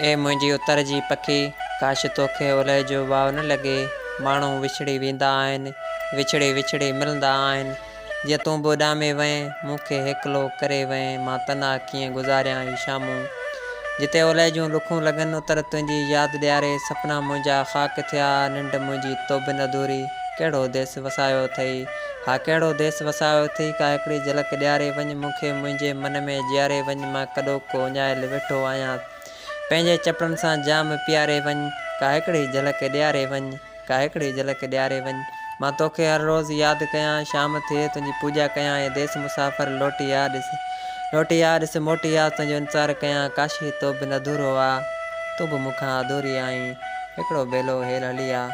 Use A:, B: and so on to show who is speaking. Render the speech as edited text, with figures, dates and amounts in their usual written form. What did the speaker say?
A: ए मुंहिंजी उतर जी पखी, काश तोखे उलह जो वाव न लॻे। माण्हू विछड़ी वेंदा आहिनि, विछड़ी विछड़ी मिलंदा आहिनि। जीअं तूं बि उॾामे वएं, मूंखे हिकिलो करे वएं, मां तना कीअं गुज़ारियां ही शामूं। जिते उलह जूं लुखूं लॻनि, उतर तुंहिंजी यादि ॾियारे। सपना मुंहिंजा ख़ाक थिया, निंड मुंहिंजी तो बि न अधूरी। कहिड़ो देस वसायो अथई, हा कहिड़ो देस वसायो अथई। का हिकिड़ी झलक ॾियारे वञ मूंखे, मुंहिंजे मन में जीआरे वञ। मां कॾो को उञाइल वेठो आहियां, पंहिंजे चपड़नि सां जाम पीआरे वञ। का हिकिड़ी झलक ॾियारे वञ, का हिकिड़ी झलक ॾियारे वञ। मां तोखे हर रोज़ु यादि कयां, शाम थिए तुंहिंजी पूॼा कयां। हे देस मुसाफ़िर लोटी आ ॾिस, लोटी आ ॾिस मोटी आ, तुंहिंजो इंतज़ारु कयां। काशी तो बि न अधूरो आ, तूं बि मूंखां अधूरी आहीं। हिकिड़ो बेलो हेल हली आ।